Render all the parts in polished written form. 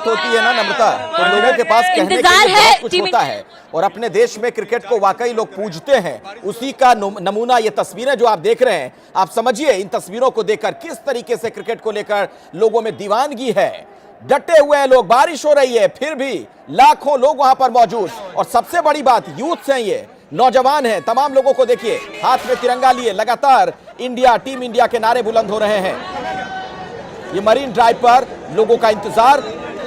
होती है ना नम्रता, तो लोगों के पास कहने के लिए बहुत कुछ होता है और अपने देश में क्रिकेट को वाकई लोग पूजते हैं। उसी का नमूना ये तस्वीरें जो आप देख रहे हैं। आप समझिए इन तस्वीरों को देखकर किस तरीके से क्रिकेट को लेकर लोगों में दीवानगी है। डटे हुए हैं लोग, बारिश हो रही है फिर भी लाखों लोग वहां पर मौजूद। और सबसे बड़ी बात, यूथ हैं, ये नौजवान हैं। तमाम लोगों को देखिए हाथ में तिरंगा लिए लगातार इंडिया, टीम इंडिया के नारे बुलंद हो रहे हैं। ये मरीन ड्राइव पर लोगों का इंतजार।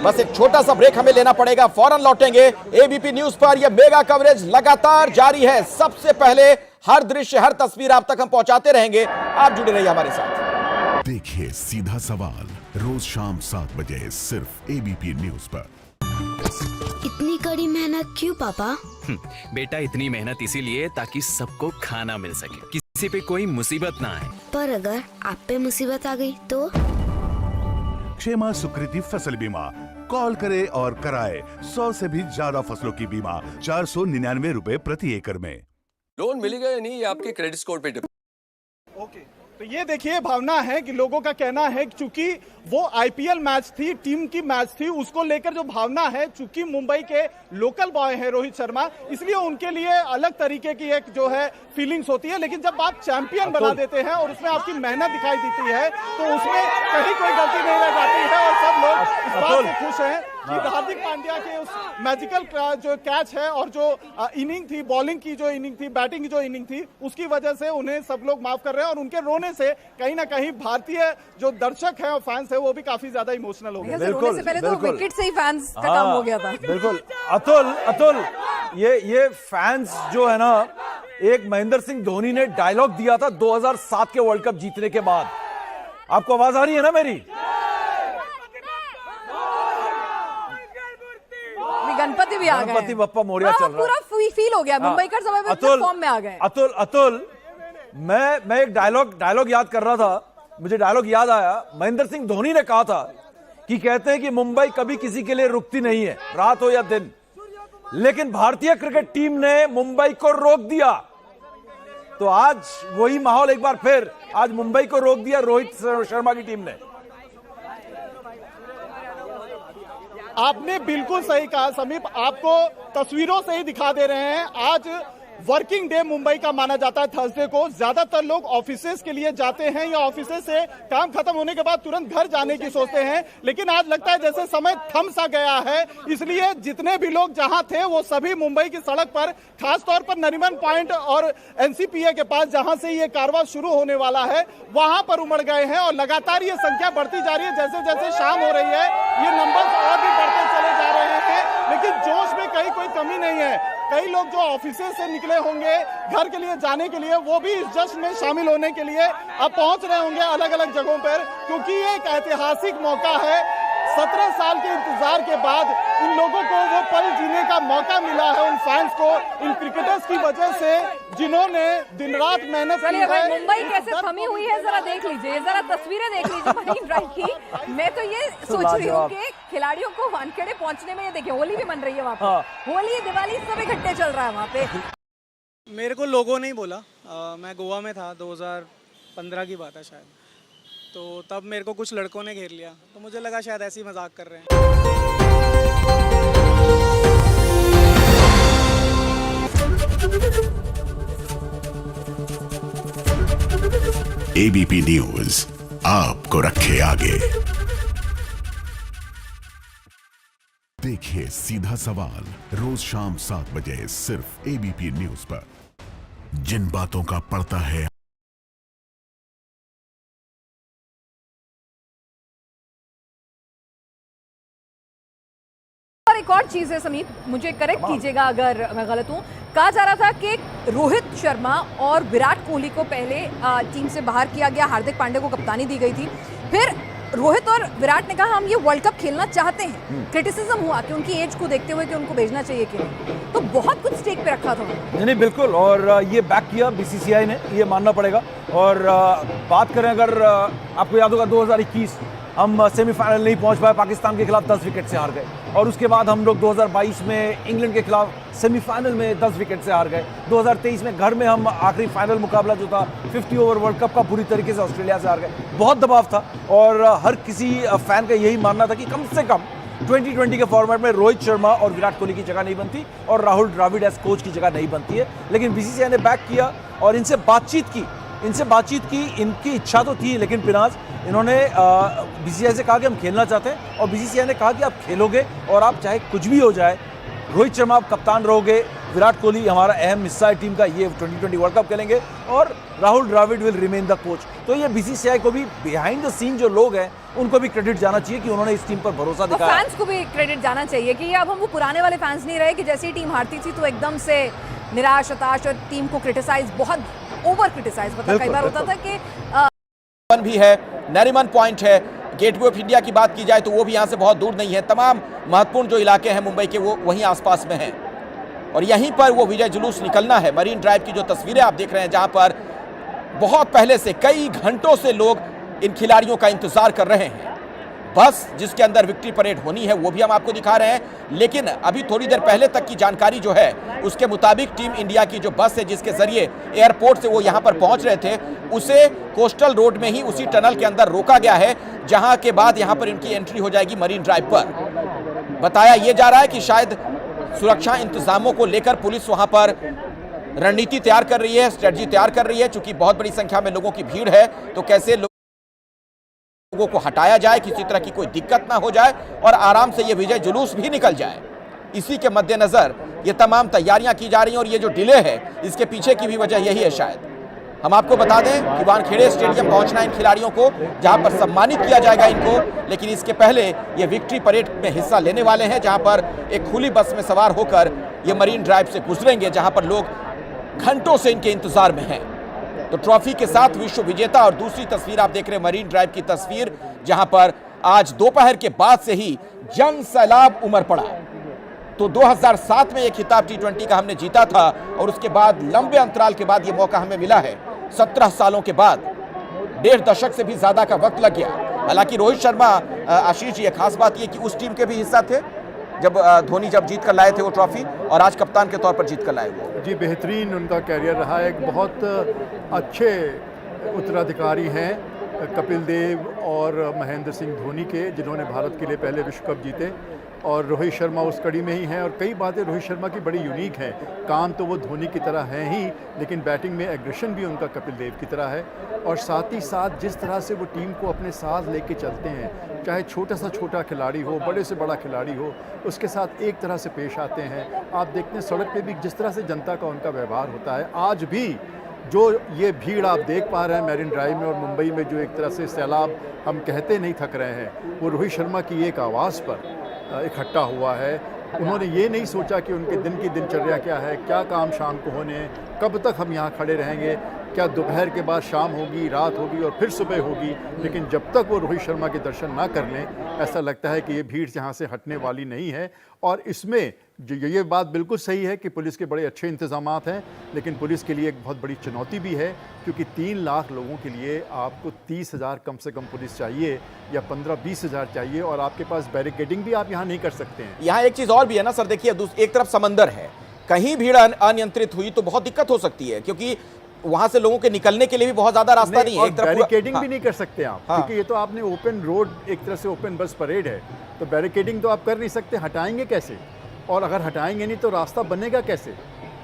बस एक छोटा सा ब्रेक हमें लेना पड़ेगा, फौरन लौटेंगे। एबीपी न्यूज पर यह मेगा कवरेज लगातार जारी है। सबसे पहले हर दृश्य, हर तस्वीर आप तक हम पहुंचाते रहेंगे। आप जुड़े रहिए हमारे साथ। देखिए सीधा सवाल रोज शाम 7 बजे सिर्फ एबीपी न्यूज पर। इतनी कड़ी मेहनत क्यों पापा? बेटा इतनी मेहनत इसीलिए ताकि सबको खाना मिल सके, किसी पे कोई मुसीबत ना आए। पर अगर आप पे मुसीबत आ गई तो? क्षेमा सुकृति फसल बीमा, कॉल करे और कराए 100 से भी ज्यादा फसलों की बीमा 499 रुपए प्रति एकड़ में। लोन मिलेगा या नहीं, ये आपके क्रेडिट स्कोर पे डिपेंड। ओके, तो ये देखिए भावना है कि लोगों का कहना है कि चूंकि वो आईपीएल मैच थी, टीम की मैच थी, उसको लेकर जो भावना है, चूंकि मुंबई के लोकल बॉय हैं रोहित शर्मा, इसलिए उनके लिए अलग तरीके की एक जो है फीलिंग्स होती है। लेकिन जब आप चैंपियन बना देते हैं और उसमें आपकी मेहनत दिखाई देती है तो उसमें कहीं कोई गलती नहीं रह जाती है और सब लोग इस बात से खुश हैं कि हार्दिक पांड्या के उस मैजिकल जो कैच है और जो इनिंग थी, बॉलिंग की जो इनिंग थी, बैटिंग की जो इनिंग थी, उसकी वजह से उन्हें सब लोग माफ कर रहे हैं और उनके रोने से कहीं ना कहीं भारतीय जो दर्शक है और फैंस है वो भी काफी ज्यादा इमोशनल हो गए। रोने से पहले तो विकेट से ही फैंस का काम हो गया था। बिल्कुल अतुल ये फैंस जो है ना, एक महेंद्र सिंह धोनी ने डायलॉग दिया था 2007 के वर्ल्ड कप जीतने के बाद। आपको आवाज आ रही है ना मेरी? गणपति भी आ गए, गणपति बप्पा मोरिया चल रहा है। पूरा फील हो गया, मुंबई का समय फॉर्म में आ गए। अतुल मैं एक डायलॉग याद कर रहा था, मुझे डायलॉग याद आया। महेंद्र सिंह धोनी ने कहा था कि कहते हैं कि मुंबई कभी किसी के लिए रुकती नहीं है, रात हो या दिन, लेकिन भारतीय क्रिकेट टीम ने मुंबई को रोक दिया। तो आज वही माहौल एक बार फिर, आज मुंबई को रोक दिया रोहित शर्मा की टीम ने। आपने बिल्कुल सही कहा समीप, आपको तस्वीरों से ही दिखा दे रहे हैं। आज वर्किंग डे मुंबई का माना जाता है थर्सडे को। ज्यादातर लोग ऑफिसेज के लिए जाते हैं या ऑफिसेज से काम खत्म होने के बाद तुरंत घर जाने की सोचते हैं, लेकिन आज लगता है जैसे समय थम सा गया है। इसलिए जितने भी लोग जहां थे वो सभी मुंबई की सड़क पर, खासतौर पर नरीमन पॉइंट और एनसीपीए के पास जहां से ये कारवां शुरू होने वाला है, वहां पर उमड़ गए हैं और लगातार ये संख्या बढ़ती जा रही है। जैसे जैसे शाम हो रही है ये नंबर और भी बढ़ते चले जा रहे हैं, लेकिन जोश में कहीं कोई कमी नहीं है। कई लोग जो ऑफिसेज से निकले होंगे घर के लिए जाने के लिए, वो भी इस जश्न में शामिल होने के लिए अब पहुंच रहे होंगे अलग अलग जगहों पर, क्योंकि ये एक ऐतिहासिक मौका है। 17 साल के इंतजार के बाद इन लोगों को वो पल जीने का मौका मिला है, उन फैंस को, इन क्रिकेटर्स की वजह से जिन्होंने दिन रात मेहनत की है। मुंबई कैसे थमी हुई है जरा देख लीजिए, जरा तस्वीरें देख लीजिए मरीन ड्राइव की। मैं तो ये सोच रही हूँ कि खिलाड़ियों को वानखेड़े पहुंचने में, ये देखिए होली भी मन रही है वहाँ पे, होली दिवाली सब इकट्ठे चल रहा है वहाँ पे। मेरे को लोगों ने ही बोला, मैं गोवा में था, 2015 की बात है शायद, तो तब मेरे को कुछ लड़कों ने घेर लिया, तो मुझे लगा शायद ऐसे ही मजाक कर रहे हैं। एबीपी न्यूज आपको रखे आगे। देखिए सीधा सवाल रोज शाम 7 बजे सिर्फ एबीपी न्यूज पर। जिन बातों का पड़ता है एक और चीज है समीप, मुझे करेक्ट कीजिएगा अगर मैं गलत हूं, कहा जा रहा था कि रोहित शर्मा और विराट कोहली को पहले टीम से बाहर किया गया, हार्दिक पांड्या को कप्तानी दी गई थी, फिर रोहित और विराट ने कहा हम ये वर्ल्ड कप खेलना चाहते हैं। क्रिटिसिज्म हुआ कि उनकी एज को देखते हुए कि उनको भेजना चाहिए कि नहीं, तो बहुत कुछ स्टेक पे रखा था नहीं बिल्कुल, और ये बैक किया बीसीसीआई ने, ये मानना पड़ेगा। और बात करें अगर आपको याद होगा 2021 हम सेमीफाइनल नहीं पहुंच पाए, पाकिस्तान के खिलाफ 10 विकेट से हार गए, और उसके बाद हम लोग 2022 में इंग्लैंड के खिलाफ सेमीफाइनल में 10 विकेट से हार गए। 2023 में घर में हम आखिरी फाइनल मुकाबला जो था 50 ओवर वर्ल्ड कप का बुरी तरीके से ऑस्ट्रेलिया से हार गए। बहुत दबाव था और हर किसी फैन का यही मानना था कि कम से कम 2020 के फॉर्मेट में रोहित शर्मा और विराट कोहली की जगह नहीं बनती और राहुल द्रविड़ एज कोच की जगह नहीं बनती है, लेकिन बीसीसीआई ने बैक किया और इनसे बातचीत की। इनकी इच्छा तो थी, लेकिन पिनाज इन्होंने बीसीसीआई से कहा कि हम खेलना चाहते हैं और बीसीसीआई ने कहा कि आप खेलोगे और आप चाहे कुछ भी हो जाए, रोहित शर्मा आप कप्तान रहोगे, विराट कोहली हमारा अहम हिस्सा है टीम का, ये 2020 वर्ल्ड कप खेलेंगे और Rahul Dravid will remain the coach. तो ये बीसीसीआई को भी बिहाइंड द सीन जो लोग हैं उनको भी क्रेडिट जाना चाहिए कि उन्होंने इस टीम पर भरोसा दिखाया। फैंस को भी क्रेडिट जाना चाहिए कि अब हम वो पुराने वाले फैंस नहीं रहे कि जैसे ही टीम हारती थी तो एकदम से निराश, हताश और टीम को क्रिटिसाइज, बहुत ओवर क्रिटिसाइज कई बार होता था कि भी है, नरीमन पॉइंट है, गेटवे ऑफ इंडिया की बात की जाए तो वो भी यहाँ से बहुत दूर नहीं है। तमाम महत्वपूर्ण जो इलाके हैं मुंबई के वो वहीं आसपास में हैं और यहीं पर वो विजय जुलूस निकलना है। मरीन ड्राइव की जो तस्वीरें आप देख रहे हैं, जहां पर बहुत पहले से कई घंटों से लोग इन खिलाड़ियों का इंतजार कर रहे हैं। बस जिसके अंदर विक्ट्री परेड होनी है वो भी हम आपको दिखा रहे हैं, लेकिन अभी थोड़ी देर पहले तक की जानकारी जो है उसके मुताबिक टीम इंडिया की जो बस है जिसके जरिए एयरपोर्ट से वो यहां पर पहुंच रहे थे, उसे कोस्टल रोड में ही उसी टनल के अंदर रोका गया है, जहां के बाद यहां पर इनकी एंट्री हो जाएगी मरीन ड्राइव पर। बताया यह जा रहा है कि शायद सुरक्षा इंतजामों को लेकर पुलिस वहां पर रणनीति तैयार कर रही है, स्ट्रेटजी तैयार कर रही है। चूंकि बहुत बड़ी संख्या में लोगों की भीड़ है तो कैसे लोगों को हटाया जाए, किसी तरह की कोई दिक्कत ना हो जाए और आराम से ये विजय जुलूस भी निकल जाए, इसी के मद्देनजर ये तमाम तैयारियां की जा रही हैं। और ये जो डिले है इसके पीछे की भी वजह यही है शायद। हम आपको बता दें कि वानखेड़े स्टेडियम पहुंचना इन खिलाड़ियों को, जहां पर सम्मानित किया जाएगा इनको, लेकिन इसके पहले ये विक्ट्री परेड में हिस्सा लेने वाले हैं, जहां पर एक खुली बस में सवार होकर ये मरीन ड्राइव से गुजरेंगे, जहां पर लोग घंटों से इनके इंतजार में हैं। तो ट्रॉफी के साथ विश्व विजेता। और दूसरी तस्वीर आप देख रहे हैं मरीन ड्राइव की तस्वीर, जहां पर आज दोपहर के बाद से ही जन सैलाब उमड़ पड़ा। तो 2007 में एक खिताब T20 का हमने जीता था और उसके बाद लंबे अंतराल के बाद ये मौका हमें मिला है। 17 सालों के बाद, 1.5 दशक से भी ज्यादा का वक्त लग गया। हालांकि रोहित शर्मा, आशीष जी, खास बात ये कि उस टीम के भी हिस्सा थे जब धोनी जब जीत कर लाए थे वो ट्रॉफी, और आज कप्तान के तौर पर जीत कर लाए वो। जी, बेहतरीन उनका कैरियर रहा है। एक बहुत अच्छे उत्तराधिकारी हैं कपिल देव और महेंद्र सिंह धोनी के, जिन्होंने भारत के लिए पहले विश्व कप जीते, और रोहित शर्मा उस कड़ी में ही हैं। और कई बातें रोहित शर्मा की बड़ी यूनिक हैं। काम तो वो धोनी की तरह हैं ही, लेकिन बैटिंग में एग्रेशन भी उनका कपिल देव की तरह है। और साथ ही साथ जिस तरह से वो टीम को अपने साथ लेके चलते हैं, चाहे छोटा सा छोटा खिलाड़ी हो, बड़े से बड़ा खिलाड़ी हो, उसके साथ एक तरह से पेश आते हैं। आप देखते हैं सड़क पे भी जिस तरह से जनता का उनका व्यवहार होता है। आज भी जो ये भीड़ आप देख पा रहे हैं मैरिन ड्राइव में और मुंबई में, जो एक तरह से सैलाब हम कहते नहीं थक रहे हैं, वो रोहित शर्मा की एक आवाज़ पर इकट्ठा हुआ है। उन्होंने ये नहीं सोचा कि उनके दिन की दिनचर्या क्या है, क्या काम शाम को होने हैं, कब तक हम यहाँ खड़े रहेंगे, क्या दोपहर के बाद शाम होगी, रात होगी और फिर सुबह होगी। लेकिन जब तक वो रोहित शर्मा के दर्शन ना कर लें, ऐसा लगता है कि ये भीड़ यहाँ से हटने वाली नहीं है। और इसमें ये बात बिल्कुल सही है कि पुलिस के बड़े अच्छे इंतजामात हैं, लेकिन पुलिस के लिए एक बहुत बड़ी चुनौती भी है, क्योंकि 3 लाख लोगों के लिए आपको 30,000 कम से कम पुलिस चाहिए या 15-20 हज़ार चाहिए, और आपके पास बैरिकेडिंग भी आप यहाँ नहीं कर सकते हैं। यहाँ एक चीज़ और भी है ना सर, देखिए एक तरफ समंदर है, कहीं भीड़ अनियंत्रित हुई तो बहुत दिक्कत हो सकती है, क्योंकि वहां से लोगों के निकलने के लिए भी बहुत ज्यादा रास्ता नहीं है। एक तरफ बैरिकेडिंग भी नहीं कर सकते आप, क्योंकि ये तो आपने ओपन रोड, एक तरह से ओपन बस परेड है, तो बैरिकेडिंग तो आप कर नहीं सकते। हटाएंगे कैसे? और अगर हटाएंगे नहीं तो रास्ता बनेगा कैसे?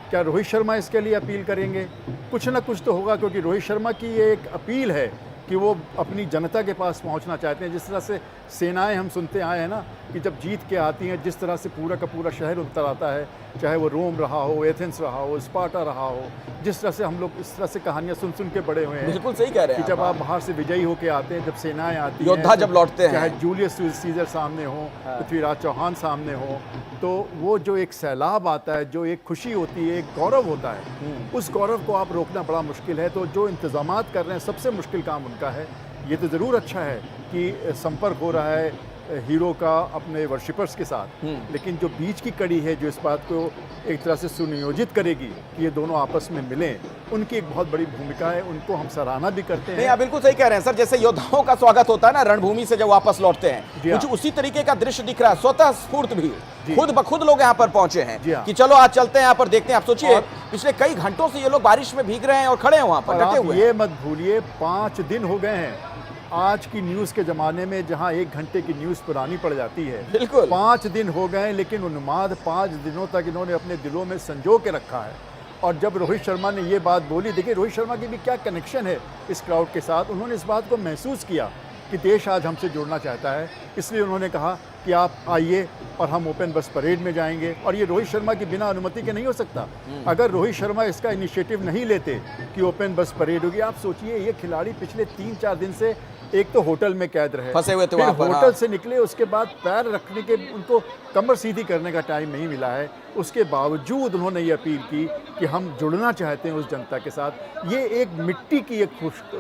क्या रोहित शर्मा इसके लिए अपील करेंगे? कुछ ना कुछ तो होगा, क्योंकि रोहित शर्मा की ये एक अपील है कि वो अपनी जनता के पास पहुंचना चाहते हैं। जिस तरह से सेनाएं हम सुनते आए हैं ना, कि जब जीत के आती हैं, जिस तरह से पूरा का पूरा शहर उतर आता है, चाहे वो रोम रहा हो, एथेंस रहा हो, स्पार्टा रहा हो, जिस तरह से हम लोग इस तरह से कहानियां सुन सुन के बड़े हुए हैं। बिल्कुल सही कह रहे हैं कि जब आप बाहर से विजयी होके आते हैं, जब सेनाएं आती हैं, योद्धा जब लौटते हैं, चाहे जूलियस सीजर सामने हो, पृथ्वीराज चौहान सामने हो, तो वो जो एक सैलाब आता है, जो एक खुशी होती है, एक गौरव होता है, उस गौरव को आप रोकना बड़ा मुश्किल है। तो जो इंतजामात कर रहे हैं, सबसे मुश्किल काम उनका है। ये तो ज़रूर अच्छा है कि संपर्क हो रहा है हीरो का अपने वर्शिपर्स के साथ, लेकिन जो बीच की कड़ी है, जो इस बात को एक तरह से सुनियोजित करेगी कि ये दोनों आपस में मिलें, उनकी एक बहुत बड़ी भूमिका है। उनको हम सराहना भी करते हैं। नहीं, आप बिल्कुल सही कह रहे हैं सर। जैसे योद्धाओं का स्वागत होता है ना रणभूमि से जब वापस लौटते हैं, कुछ उसी तरीके का दृश्य दिख रहा है। स्वतः स्फूर्त भी खुद ब खुद लोग यहाँ पर पहुंचे हैं कि चलो आज चलते हैं, यहाँ पर देखते हैं। आप सोचिए, पिछले कई घंटों से ये लोग बारिश में भीग रहे हैं और खड़े हैं वहां पर डटे हुए। ये मत भूलिए, 5 दिन हो गए हैं आज की न्यूज़ के ज़माने में जहां 1 घंटे की न्यूज़ पुरानी पड़ जाती है, बिल्कुल 5 दिन हो गए, लेकिन उन्माद 5 दिनों तक इन्होंने अपने दिलों में संजो के रखा है। और जब रोहित शर्मा ने ये बात बोली, देखिए रोहित शर्मा की भी क्या कनेक्शन है इस क्राउड के साथ, उन्होंने इस बात को महसूस किया कि देश आज हमसे जुड़ना चाहता है, इसलिए उन्होंने कहा कि आप आइए और हम ओपन बस परेड में जाएंगे। और ये रोहित शर्मा की बिना अनुमति के नहीं हो सकता। अगर रोहित शर्मा इसका इनिशिएटिव नहीं लेते कि ओपन बस परेड होगी, आप सोचिए ये खिलाड़ी पिछले 3-4 दिन से एक तो होटल में कैद रहे, फंसे हुए थे फिर वहाँ पर, होटल से निकले, उसके बाद पैर रखने के उनको कमर सीधी करने का टाइम नहीं मिला है। उसके बावजूद उन्होंने ये अपील की कि हम जुड़ना चाहते हैं उस जनता के साथ। ये एक मिट्टी की एक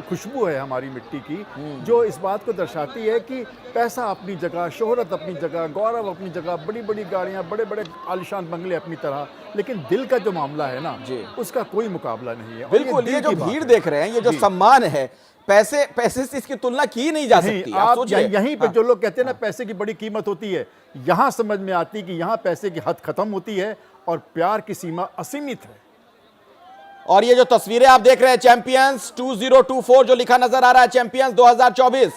खुशबू है हमारी मिट्टी की, जो इस बात को दर्शाती है कि पैसा अपनी जगह, शोहरत अपनी जगह, गौरव अपनी जगह, बड़ी बड़ी गाड़ियाँ, बड़े बड़े आलिशान बंगले अपनी तरह, लेकिन दिल का जो मामला है ना, उसका कोई मुकाबला नहीं है। बिल्कुल, ये जो भीड़ देख रहे हैं, ये जो सम्मान है, पैसे से इसकी तुलना की नहीं जा सकती। आप यहीं पे जो लोग कहते हैं ना पैसे की बड़ी कीमत होती है, यहां समझ में आती कि यहां पैसे की हद खत्म होती है और प्यार की सीमा असीमित है। और ये जो तस्वीरें आप देख रहे हैं, चैंपियंस 2024 जो लिखा नजर आ रहा है, चैंपियंस 2024,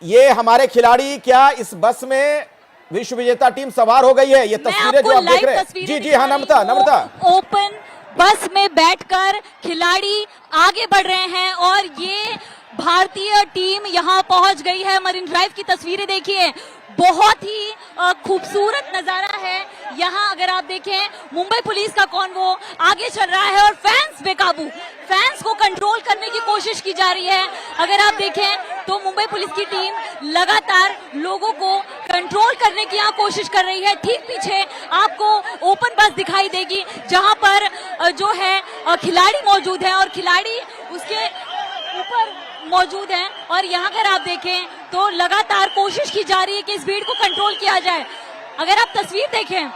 ये हमारे खिलाड़ी क्या इस बस में विश्व विजेता टीम सवार हो गई है? ये तस्वीरें जो आप देख रहे हैं, जी हाँ, नम्रता ओपन बस में बैठकर खिलाड़ी आगे बढ़ रहे हैं और ये भारतीय टीम यहां पहुंच गई है। मरीन ड्राइव की तस्वीरें देखिए, बहुत ही खूबसूरत नजारा है यहाँ। अगर आप देखें, मुंबई पुलिस का कॉन्वो आगे चल रहा है और फैंस बेकाबू, फैंस को कंट्रोल करने की कोशिश की जा रही है। अगर आप देखें तो मुंबई पुलिस की टीम लगातार लोगों को कंट्रोल करने की यहाँ कोशिश कर रही है। ठीक पीछे आपको ओपन बस दिखाई देगी जहां पर जो है खिलाड़ी मौजूद है और खिलाड़ी उसके ऊपर मौजूद हैं। और यहाँ अगर आप देखें तो लगातार कोशिश की जा रही है कि इस भीड़ को कंट्रोल किया जाए। अगर आप तस्वीर देखें,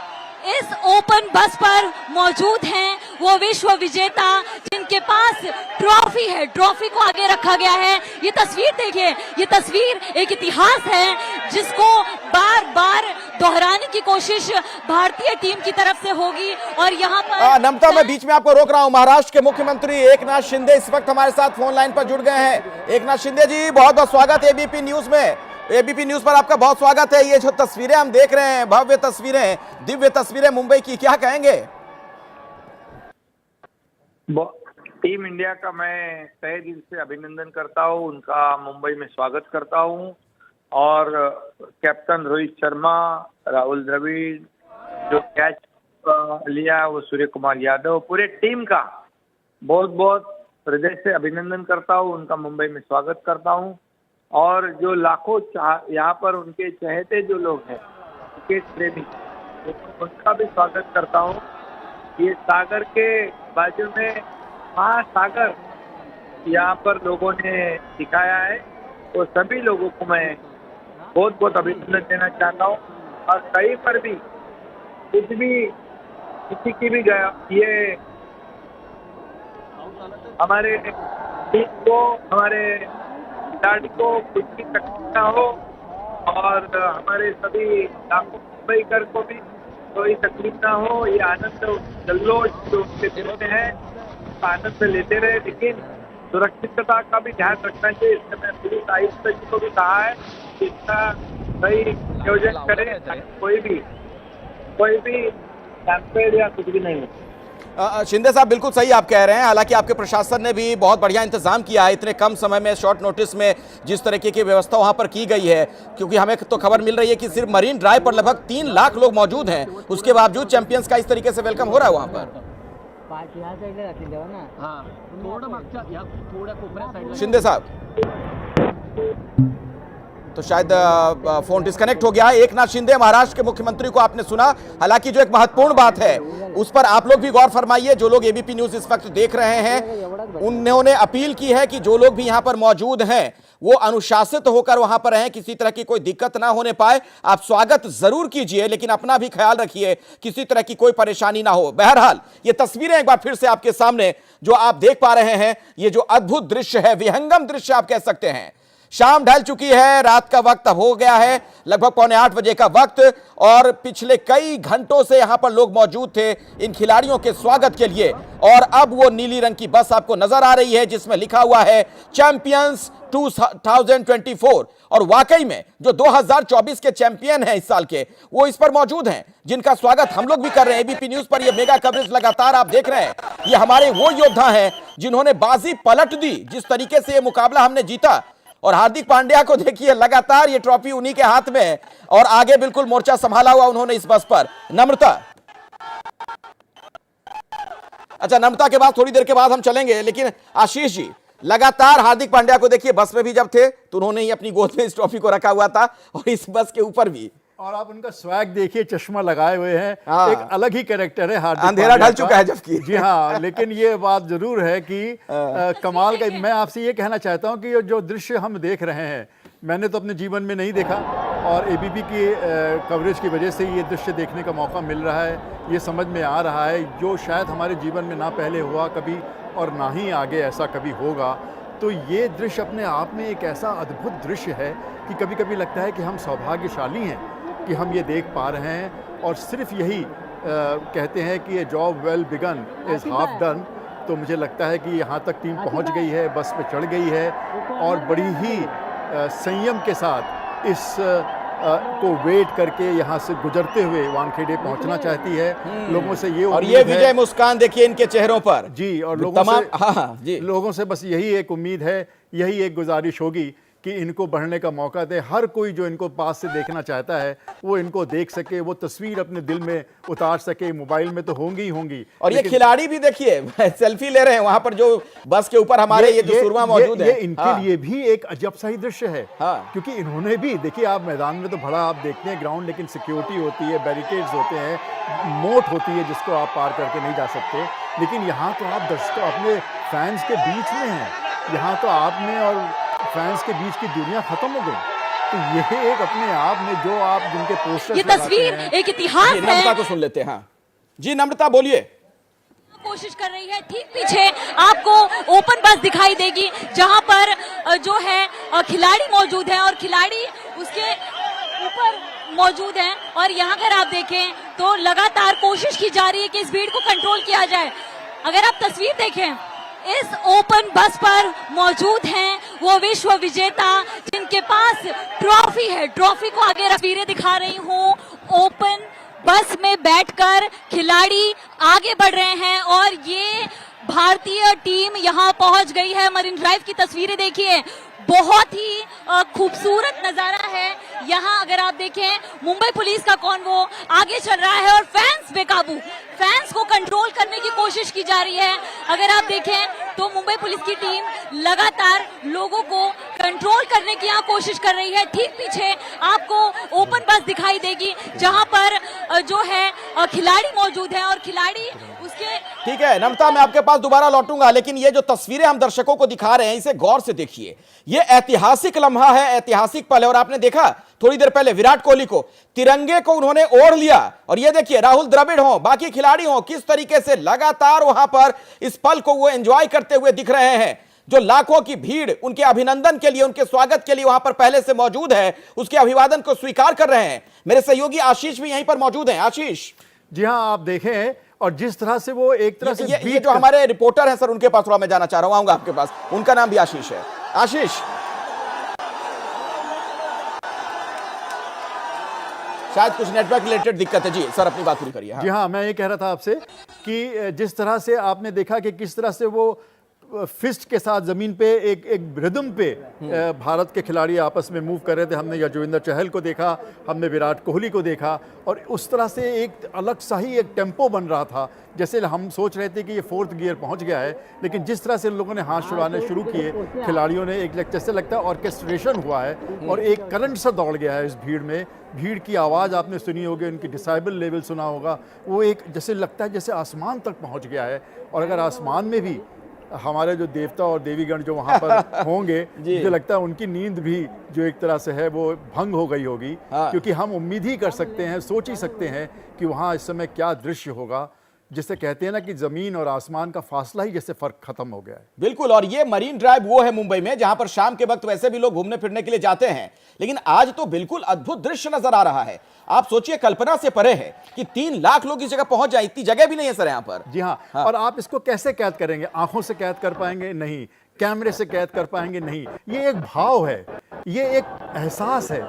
इस ओपन बस पर मौजूद हैं वो विश्व विजेता जिनके पास ट्रॉफी है, ट्रॉफी को आगे रखा गया है। ये तस्वीर देखिए, ये तस्वीर एक इतिहास है जिसको बार बार दोहराने की कोशिश भारतीय टीम की तरफ से होगी। और यहाँ पर नम्रता, मैं बीच में आपको रोक रहा हूँ। महाराष्ट्र के मुख्यमंत्री एकनाथ शिंदे इस वक्त हमारे साथ फोन लाइन पर जुड़ गए हैं। एकनाथ शिंदे जी, बहुत बहुत स्वागत है एबीपी न्यूज में। एबीपी न्यूज पर आपका बहुत स्वागत है। ये जो तस्वीरें हम देख रहे हैं, भव्य तस्वीरें, दिव्य तस्वीरें मुंबई की, क्या कहेंगे? टीम इंडिया का मैं तहे दिल से अभिनंदन करता हूँ, उनका मुंबई में स्वागत करता हूँ। और कैप्टन रोहित शर्मा, राहुल द्रविड़, जो कैच लिया वो सूर्य कुमार यादव, पूरे टीम का बहुत बहुत हृदय से अभिनंदन करता हूँ, उनका मुंबई में स्वागत करता हूँ। और जो लाखों यहाँ पर उनके चहेते जो लोग हैं, क्रिकेट प्रेमी, उनका भी स्वागत करता हूँ। ये सागर के बाजू में महासागर यहाँ पर लोगों ने दिखाया है, तो सभी लोगों को मैं बहुत बहुत अभिनंदन देना चाहता हूँ। और कहीं पर भी कुछ भी किसी की भी गया, ये हमारे टीम को, हमारे खिलाड़ी को कुछ भी तकलीफ ना हो और हमारे सभी लाखों मुंबईकर को भी कोई तकलीफ ना हो। ये आनंद जल्लोष जो उनके दिल में है, आनंद लेते रहे, लेकिन सुरक्षितता का भी ध्यान रखना चाहिए। इससे मैं पुलिस आयुक्त जी को भी कहा है कि इसका सही नियोजन करें, कोई भी कैंपेन या कुछ भी नहीं हो। शिंदे साहब, बिल्कुल सही आप कह रहे हैं। हालांकि आपके प्रशासन ने भी बहुत बढ़िया इंतजाम किया है, इतने कम समय में, शॉर्ट नोटिस में जिस तरीके की व्यवस्था वहां पर की गई है। क्योंकि हमें तो खबर मिल रही है कि सिर्फ मरीन ड्राइव पर लगभग 3 लाख लोग मौजूद हैं, उसके बावजूद चैंपियंस का इस तरीके से वेलकम हो रहा है वहां पर। शिंदे साहब, तो शायद फोन डिस्कनेक्ट हो गया है। एकनाथ शिंदे, महाराष्ट्र के मुख्यमंत्री को आपने सुना। हालांकि जो एक महत्वपूर्ण बात है उस पर आप लोग भी गौर फरमाइए। जो लोग एबीपी न्यूज इस वक्त देख रहे हैं, उन्होंने अपील की है कि जो लोग भी यहां पर मौजूद हैं वो अनुशासित होकर वहां पर रहें, किसी तरह की कोई दिक्कत ना होने पाए। आप स्वागत जरूर कीजिए, लेकिन अपना भी ख्याल रखिए, किसी तरह की कोई परेशानी ना हो। बहरहाल, ये तस्वीरें एक बार फिर से आपके सामने जो आप देख पा रहे हैं, ये जो अद्भुत दृश्य है, विहंगम दृश्य आप कह सकते हैं, शाम ढल चुकी है, रात का वक्त अब हो गया है, लगभग 7:45 बजे का वक्त, और पिछले कई घंटों से यहां पर लोग मौजूद थे इन खिलाड़ियों के स्वागत के लिए। और अब वो नीली रंग की बस आपको नजर आ रही है जिसमें लिखा हुआ है चैंपियंस 2024। और वाकई में जो 2024 के चैंपियन हैं इस साल के, वो इस पर मौजूद हैं, जिनका स्वागत हम लोग भी कर रहे हैं। एबीपी न्यूज पर ये मेगा कवरेज लगातार आप देख रहे हैं। ये हमारे वो योद्धा हैं जिन्होंने बाजी पलट दी, जिस तरीके से ये मुकाबला हमने जीता। और हार्दिक पांड्या को देखिए, लगातार ये ट्रॉफी उन्हीं के हाथ में है और आगे बिल्कुल मोर्चा संभाला हुआ उन्होंने इस बस पर। नम्रता, अच्छा नम्रता के बाद थोड़ी देर के बाद हम चलेंगे, लेकिन आशीष जी, लगातार हार्दिक पांड्या को देखिए, बस में भी जब थे तो उन्होंने ही अपनी गोद में इस ट्रॉफी को रखा हुआ था और इस बस के ऊपर भी। और आप उनका स्वैग देखिए, चश्मा लगाए हुए हैं, हाँ। एक अलग ही कैरेक्टर है हार्दिक अंधेरा ढल चुका है जबकि। जी हाँ, लेकिन ये बात जरूर है कि कमाल का। मैं आपसे ये कहना चाहता हूँ कि जो दृश्य हम देख रहे हैं, मैंने तो अपने जीवन में नहीं देखा, और एबीपी की कवरेज की वजह से ये दृश्य देखने का मौका मिल रहा है। ये समझ में आ रहा है जो शायद हमारे जीवन में ना पहले हुआ कभी और ना ही आगे ऐसा कभी होगा। तो ये दृश्य अपने आप में एक ऐसा अद्भुत दृश्य है कि कभी कभी लगता है कि हम सौभाग्यशाली हैं कि हम ये देख पा रहे हैं। और सिर्फ यही कहते हैं कि ये job well begin is half done. तो मुझे लगता है कि यहाँ तक टीम पहुँच गई है, बस पे चढ़ गई है और बड़ी ही संयम के साथ इस को वेट करके यहाँ से गुजरते हुए वानखेड़े पहुँचना चाहती है। लोगों से ये और ये विजय मुस्कान देखिए इनके चेहरों पर जी, और लोगों तमाम से हाँ, जी। लोगों से बस यही एक उम्मीद है, यही एक गुजारिश होगी कि इनको बढ़ने का मौका दे। हर कोई जो इनको पास से देखना चाहता है वो इनको देख सके, वो तस्वीर अपने दिल में उतार सके। मोबाइल में तो होंगी ही होंगी। और ये खिलाड़ी भी देखिए सेल्फी ले रहे हैं वहां पर, जो बस के ऊपर हमारे ये जो सुरमा मौजूद है। ये इनके लिए भी एक अजब सा ही दृश्य है। हाँ। क्योंकि इन्होंने भी देखिए, आप मैदान में तो बड़ा आप देखते हैं ग्राउंड, लेकिन सिक्योरिटी होती है, बैरिकेड्स होते हैं, मोट होती है जिसको आप पार करके नहीं जा सकते। लेकिन यहाँ तो आप दर्शकों अपने फैंस के बीच में हैं। यहाँ तो आपने और फैंस के बीच की दुनिया खत्म हो गई। तो ये एक अपने आप में जो आप जिनके पोस्टर, ये तस्वीर एक इतिहास है। नम्रता को सुन लेते हैं। हाँ जी नम्रता बोलिए। कोशिश कर रही है, ठीक पीछे आपको ओपन बस दिखाई देगी जहां पर जो है खिलाड़ी मौजूद हैं और खिलाड़ी उसके ऊपर मौजूद हैं। और यहाँ अगर आप देखें तो लगातार कोशिश की जा रही है कि इस भीड़ को कंट्रोल किया जाए। अगर आप तस्वीर देखें, इस ओपन बस पर मौजूद हैं वो विश्व विजेता जिनके पास ट्रॉफी है। ट्रॉफी को आगे तस्वीरें दिखा रही हूँ। ओपन बस में बैठकर खिलाड़ी आगे बढ़ रहे हैं और ये भारतीय टीम यहाँ पहुंच गई है। मरीन ड्राइव की तस्वीरें देखिए, बहुत ही खूबसूरत नजारा है। यहाँ अगर आप देखें, मुंबई पुलिस का कॉन्वो आगे चल रहा है और फैंस बेकाबू, फैंस को कंट्रोल करने की कोशिश की जा रही है। अगर आप देखें तो मुंबई पुलिस की टीम लगातार लोगों को कंट्रोल करने की यहाँ कोशिश कर रही है। ठीक पीछे आपको ओपन बस दिखाई देगी जहाँ पर जो है खिलाड़ी मौजूद हैं और खिलाड़ी उसके। ठीक है नम्रता, मैं आपके पास दोबारा लौटूंगा, लेकिन ये जो तस्वीरें हम दर्शकों को दिखा रहे हैं इसे गौर से देखिए। ये ऐतिहासिक लम्हा है, ऐतिहासिक पल है। और आपने देखा थोड़ी देर पहले विराट कोहली को, तिरंगे को उन्होंने ओढ़ लिया। और ये देखिए राहुल द्रविड़ हो, बाकी खिलाड़ी हो, किस तरीके से लगातार वहां पर इस पल को वो एंजॉय करते हुए दिख रहे हैं। जो लाखों की भीड़ उनके अभिनंदन के लिए, उनके स्वागत के लिए वहां पर पहले से मौजूद है, उसके अभिवादन को स्वीकार कर रहे हैं। मेरे सहयोगी आशीष भी यहीं पर मौजूद हैं। आशीष जी हाँ, आप देखें और जिस तरह से वो एक तरह से ये जो हमारे रिपोर्टर हैं सर, उनके पास थोड़ा मैं जाना चाह रहा हूं, आऊंगा आपके पास। उनका नाम भी आशीष है। आशीष, शायद कुछ नेटवर्क रिलेटेड दिक्कत है। जी सर, अपनी बात पूरी करिए। हाँ। जी हाँ, मैं ये कह रहा था आपसे कि जिस तरह से आपने देखा कि किस तरह से वो फिस्ट के साथ जमीन पे एक रिदम पे भारत के खिलाड़ी आपस में मूव कर रहे थे। हमने यजुवेंद्र चहल को देखा, हमने विराट कोहली को देखा, और उस तरह से एक अलग सा ही एक टेम्पो बन रहा था। जैसे हम सोच रहे थे कि ये 4th गियर पहुंच गया है, लेकिन जिस तरह से लोगों ने हाथ छुड़ाने शुरू किए, खिलाड़ियों ने, एक जैसे लगता है ऑर्केस्ट्रेशन हुआ है और एक करंट सा दौड़ गया है इस भीड़ में। भीड़ की आवाज़ आपने सुनी होगी, उनकी डिसाइबल लेवल सुना होगा। वो एक जैसे लगता है जैसे आसमान तक पहुँच गया है। और अगर आसमान में भी हमारे जो देवता और देवीगण जो वहाँ पर होंगे, मुझे लगता है उनकी नींद भी जो एक तरह से है वो भंग हो गई होगी। क्योंकि हम उम्मीद ही कर सकते हैं, सोच ही सकते हैं कि वहाँ इस समय क्या दृश्य होगा। जिसे कहते हैं ना कि जमीन और आसमान का फासला ही जैसे फर्क खत्म हो गया है। बिल्कुल, और ये मरीन ड्राइव वो है मुंबई में जहां पर शाम के वक्त वैसे भी लोग घूमने फिरने के लिए जाते हैं, लेकिन आज तो बिल्कुल अद्भुत दृश्य नजर आ रहा है। आप सोचिए, कल्पना से परे है कि 3 लाख लोग इस जगह पहुंच जाए, इतनी जगह भी नहीं है सर यहाँ पर। जी हाँ, और आप इसको कैसे कैद करेंगे? आंखों से कैद कर पाएंगे? नहीं। कैमरे से कैद कर पाएंगे? नहीं। ये एक भाव है, ये एक एहसास है,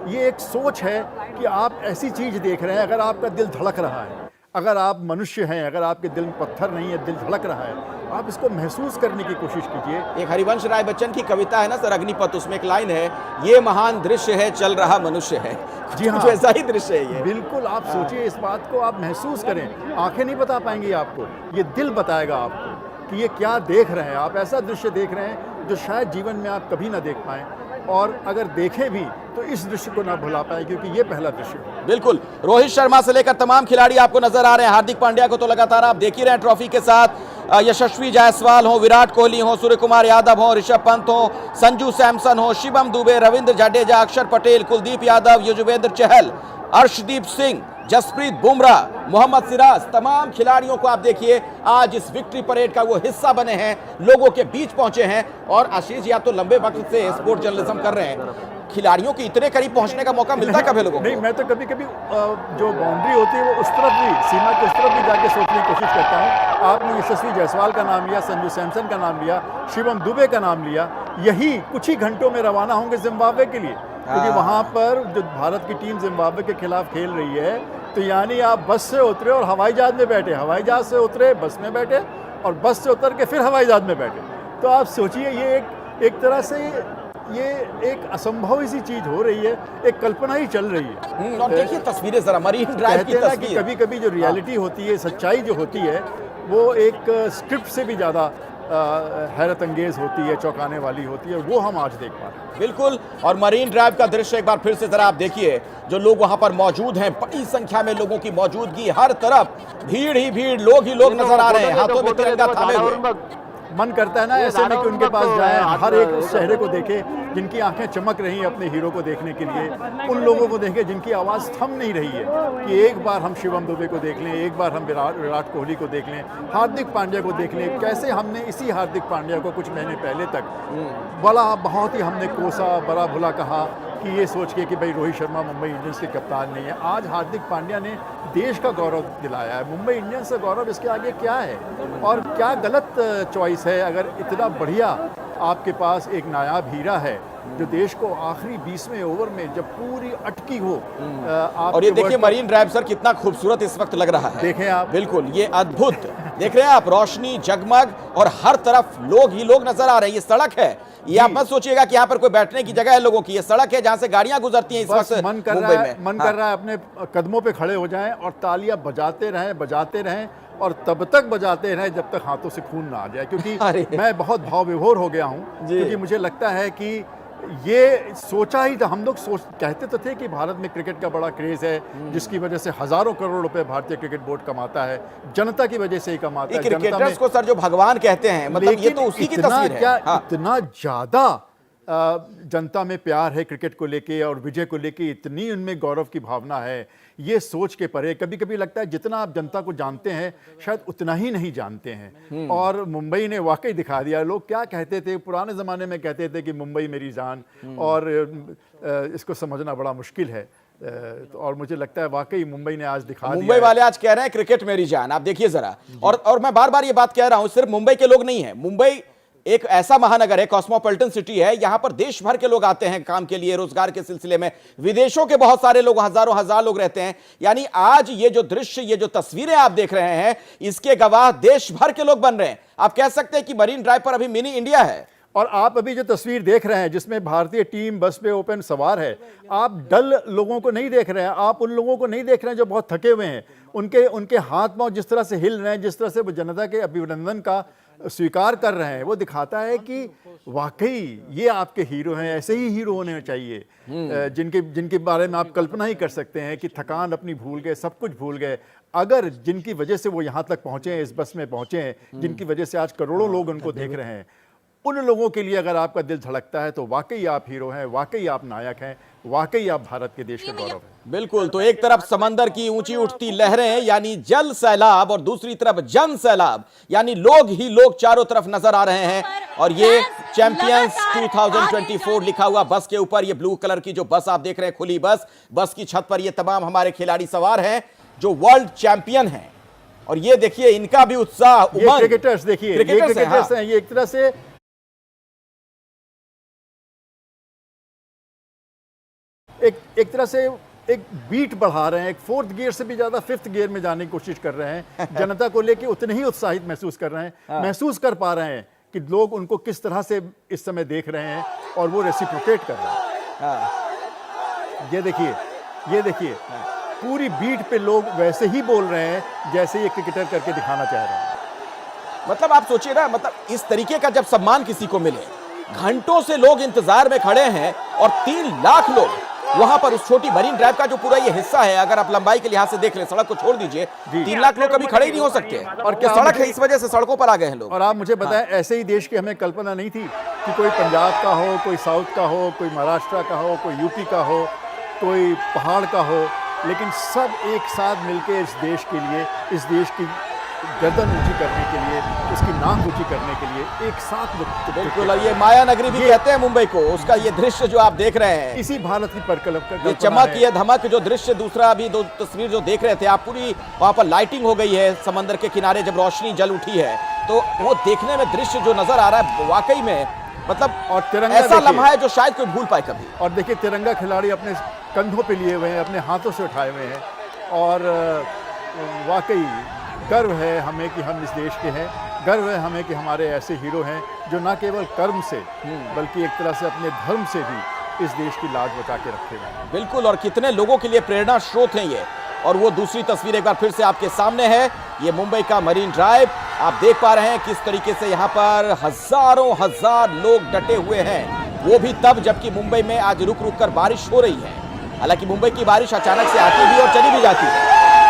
ये एक सोच है कि आप ऐसी चीज देख रहे हैं। अगर आपका दिल धड़क रहा है, अगर आप मनुष्य हैं, अगर आपके दिल में पत्थर नहीं है, दिल धड़क रहा है, आप इसको महसूस करने की कोशिश कीजिए। एक हरिवंश राय बच्चन की कविता है ना सर, अग्निपथ, उसमें एक लाइन है, ये महान दृश्य है, चल रहा मनुष्य है। जी हाँ, कुछ ऐसा ही दृश्य है ये। बिल्कुल, आप सोचिए, इस बात को आप महसूस करें। आंखें नहीं बता पाएंगी आपको, ये दिल बताएगा आपको कि ये क्या देख रहे हैं। आप ऐसा दृश्य देख रहे हैं जो शायद जीवन में आप कभी ना देख पाएं, और अगर देखें भी तो इस दृश्य को ना भुला पाए, क्योंकि ये पहला दृश्य है। बिल्कुल, रोहित शर्मा से लेकर तमाम खिलाड़ी आपको नजर आ रहे हैं। हार्दिक पांड्या को तो लगातार आप देख ही रहे हैं ट्रॉफी के साथ। यशस्वी जायसवाल हो, विराट कोहली हो, सूर्य कुमार यादव हो, ऋषभ पंत हो, संजू सैमसन हो, शिवम दुबे, रविंद्र जडेजा, अक्षर पटेल, कुलदीप यादव, युजवेंद्र चहल, अर्शदीप सिंह, जसप्रीत बुमराह, मोहम्मद सिराज, तमाम खिलाड़ियों को आप देखिए आज इस विक्ट्री परेड का वो हिस्सा बने हैं, लोगों के बीच पहुंचे हैं। और आशीष जी, आप तो लंबे वक्त से स्पोर्ट जर्नलिज्म कर रहे हैं, खिलाड़ियों के इतने करीब पहुंचने का मौका मिलता कब है लोगों को? नहीं, मैं तो कभी कभी जो बाउंड्री होती है वो उस तरफ भी, सीमा के उस तरफ भी जाके सोचने की कोशिश करता हूँ। आपने यशस्वी जायसवाल का नाम लिया, संजू सैमसन का नाम लिया, शिवम दुबे का नाम लिया, यही कुछ ही घंटों में रवाना होंगे जिम्बाब्वे के लिए, क्योंकि वहाँ पर जो भारत की टीम जिम्बाब्वे के खिलाफ खेल रही है, तो यानी आप बस से उतरे और हवाई जहाज में बैठे, हवाई जहाज से उतरे, बस में बैठे, और बस से उतर के फिर हवाई जहाज में बैठे। तो आप सोचिए, ये एक तरह से ये एक असंभव सी चीज हो रही है, एक कल्पना ही चल रही है। और देखिए तस्वीरें जरा, मरीन ड्राइव की तस्वीर। कभी कभी जो रियलिटी होती है, सच्चाई जो होती है, वो एक स्क्रिप्ट से भी ज़्यादा हैरत अंगेज होती है, चौंकाने वाली होती है, वो हम आज देख पा रहे हैं। बिल्कुल, और मरीन ड्राइव का दृश्य एक बार फिर से जरा आप देखिए, जो लोग वहां पर मौजूद हैं, बड़ी संख्या में लोगों की मौजूदगी, हर तरफ भीड़ ही भीड़, लोग ही लोग नजर आ रहे हैं, हाथों में तिरंगा थामे हुए। मन करता है ना ऐसे में कि उनके पास जाएं, हर एक उस चेहरे को देखें जिनकी आंखें चमक रही हैं अपने हीरो को देखने के लिए, उन लोगों को देखें जिनकी आवाज़ थम नहीं रही है कि एक बार हम शिवम दुबे को देख लें, एक बार हम विराट कोहली को देख लें, हार्दिक पांड्या को देख लें। कैसे हमने इसी हार्दिक पांड्या को कुछ महीने पहले तक बहुत ही हमने कोसा, बड़ा भुला कहा कि ये सोच के कि भाई रोहित शर्मा मुंबई इंडियंस के कप्तान नहीं है। आज हार्दिक पांड्या ने देश का गौरव दिलाया है। मुंबई इंडियंस का गौरव इसके आगे क्या है, और क्या गलत चॉइस है अगर इतना बढ़िया आपके पास एक नायाब हीरा है जो देश को आखिरी 20वें ओवर में जब पूरी अटकी हो। और ये देखिए मरीन ड्राइव सर कितना खूबसूरत इस वक्त लग रहा है, देखें आप। बिल्कुल, ये अद्भुत देख रहे हैं आप, रोशनी, जगमग, और हर तरफ लोग ही लोग नजर आ रहे हैं। ये सड़क है, ये आप मत सोचिएगा कि यहाँ पर कोई बैठने की जगह है लोगों की, ये सड़क है जहाँ से गाड़ियां गुजरती हैं इस वक्त मुंबई में। मन कर रहा है अपने कदमों पे खड़े हो जाएं और तालियां बजाते रहें और तब तक बजाते रहें जब तक हाथों से खून ना आ जाए, क्योंकि मैं बहुत भाव विभोर हो गया हूँ, क्योंकि मुझे लगता है कि ये सोचा ही था, हम लोग कहते तो थे कि भारत में क्रिकेट का बड़ा क्रेज है, जिसकी वजह से हजारों करोड़ रुपए भारतीय क्रिकेट बोर्ड कमाता है, जनता की वजह से ही कमाता है। क्रिकेटर्स को सर जो भगवान कहते हैं, मतलब ये तो उसी की तस्वीर है। इतना ज्यादा जनता में प्यार है क्रिकेट को लेके और विजय को लेके, इतनी उनमें गौरव की भावना है, ये सोच के परे। कभी कभी लगता है जितना आप जनता को जानते हैं शायद उतना ही नहीं जानते हैं, और मुंबई ने वाकई दिखा दिया। लोग क्या कहते थे पुराने ज़माने में, कहते थे कि मुंबई मेरी जान, और इसको समझना बड़ा मुश्किल है, और मुझे लगता है वाकई मुंबई ने आज दिखा दिया। मुंबई वाले आज कह रहे हैं क्रिकेट मेरी जान, आप देखिए जरा। और मैं बार बार ये बात कह रहा हूं, सिर्फ मुंबई के लोग नहीं है, मुंबई एक ऐसा महानगर है, कॉस्मोपॉलिटन सिटी है, यहां पर देश भर के लोग आते हैं काम के लिए, रोजगार के सिलसिले में, विदेशों के बहुत सारे लोग, हजारों हजार लोग रहते हैं। यानी आज ये जो दृश्य, ये जो तस्वीरें आप देख रहे हैं, इसके गवाह देश भर के लोग बन रहे हैं। आप कह सकते हैं कि मरीन ड्राइव पर अभी मिनी इंडिया है। और आप अभी जो तस्वीर देख रहे हैं जिसमें भारतीय टीम बस पे ओपन सवार है, आप डल लोगों को नहीं देख रहे हैं, आप उन लोगों को नहीं देख रहे हैं जो बहुत थके हुए हैं। उनके हाथ पांव जिस तरह से हिल रहे हैं, जिस तरह से वो जनता के अभिनंदन का स्वीकार कर रहे हैं, वो दिखाता है कि वाकई ये आपके हीरो हैं। ऐसे ही हीरो होने चाहिए, जिनके बारे में आप कल्पना ही कर सकते हैं कि थकान अपनी भूल गए, सब कुछ भूल गए। अगर जिनकी वजह से वो यहाँ तक पहुँचे हैं, इस बस में पहुँचे हैं, जिनकी वजह से आज करोड़ों लोग उनको देख रहे हैं, उन लोगों के लिए अगर आपका दिल धड़कता है तो वाकई आप हीरो हैं, वाकई आप नायक हैं, वाकई आप भारत के देश के गौरव हैं। बिल्कुल। तो एक तरफ समंदर की ऊंची उठती लहरें यानी जल सैलाब और दूसरी तरफ जन सैलाब यानी लोग ही लोग चारों तरफ नजर आ रहे हैं। और ये चैंपियंस 2024 लिखा हुआ बस के ऊपर ये ब्लू कलर की जो बस आप देख रहे हैं, खुली बस की छत पर ये तमाम हमारे खिलाड़ी सवार हैं जो वर्ल्ड चैंपियन हैं। और ये देखिए इनका भी उत्साह, उमंग। क्रिकेटर्स देखिए, क्रिकेटर्स हैं, ये एक तरह से एक तरह से एक बीट बढ़ा रहे हैं, एक 4th गियर से भी ज्यादा 5th गियर में जाने की कोशिश कर रहे हैं। जनता को लेके उतने ही उत्साहित महसूस कर रहे हैं, महसूस कर पा रहे हैं कि लोग उनको किस तरह से इस समय देख रहे हैं और वो रेसिप्रोकेट कर रहे हैं। ये देखिए पूरी बीट पे लोग वैसे ही बोल रहे हैं जैसे ये क्रिकेटर करके दिखाना चाह रहे हैं। मतलब आप सोचिए ना, मतलब इस तरीके का जब सम्मान किसी को मिले, घंटों से लोग इंतजार में खड़े हैं और 3 लाख लोग वहां पर उस छोटी मरीन ड्राइव का जो पूरा ये हिस्सा है, अगर आप लंबाई के लिहाज से देख लें, सड़क को छोड़ दीजिए, 3 लाख लोग कभी खड़े ही नहीं हो सकते। और क्या सड़क है, इस वजह से सड़कों पर आ गए हैं लोग। और आप मुझे बताएं, ऐसे ही देश की हमें कल्पना नहीं थी कि कोई पंजाब का हो, कोई साउथ का हो, कोई महाराष्ट्र का हो, कोई यूपी का हो, कोई पहाड़ का हो, लेकिन सब एक साथ मिलकर इस देश के लिए, इस देश की गर्दन ऊंची करने के लिए, उसकी नाक ऊंची करने के लिए एक साथ। बिल्कुल, ये माया नगरी भी कहते हैं मुंबई को। उसका ये दृश्य जो आप देख रहे हैं, इसी भारत की परिकल्पना, ये चमक, ये धमक जो दृश्य, दूसरा अभी 2 तस्वीर जो देख रहे थे आप, पूरी वहां पर लाइटिंग हो गई है समंदर के किनारे, जब रोशनी जल उठी है तो वो देखने में दृश्य जो नजर आ रहा है वाकई में, मतलब और तिरंगा ऐसा लम्हा है जो शायद कोई भूल पाए कभी। और देखिए तिरंगा खिलाड़ी अपने कंधों पे लिए हुए हैं, अपने हाथों से उठाए हुए हैं, और वाकई गर्व है हमें कि हम इस देश के हैं। गर्व है हमें कि हमारे ऐसे हीरो हैं जो न केवल कर्म से बल्कि एक तरह से अपने धर्म से भी इस देश की लाज बचा के रखे हुए हैं। बिल्कुल, और कितने लोगों के लिए प्रेरणा स्रोत हैं ये। और वो दूसरी तस्वीर एक बार फिर से आपके सामने है, ये मुंबई का मरीन ड्राइव। आप देख पा रहे हैं किस तरीके से यहाँ पर हजारों हजार लोग डटे हुए हैं, वो भी तब जबकि मुंबई में आज रुक रुक कर बारिश हो रही है। हालांकि मुंबई की बारिश अचानक से आती भी और चली भी जाती है,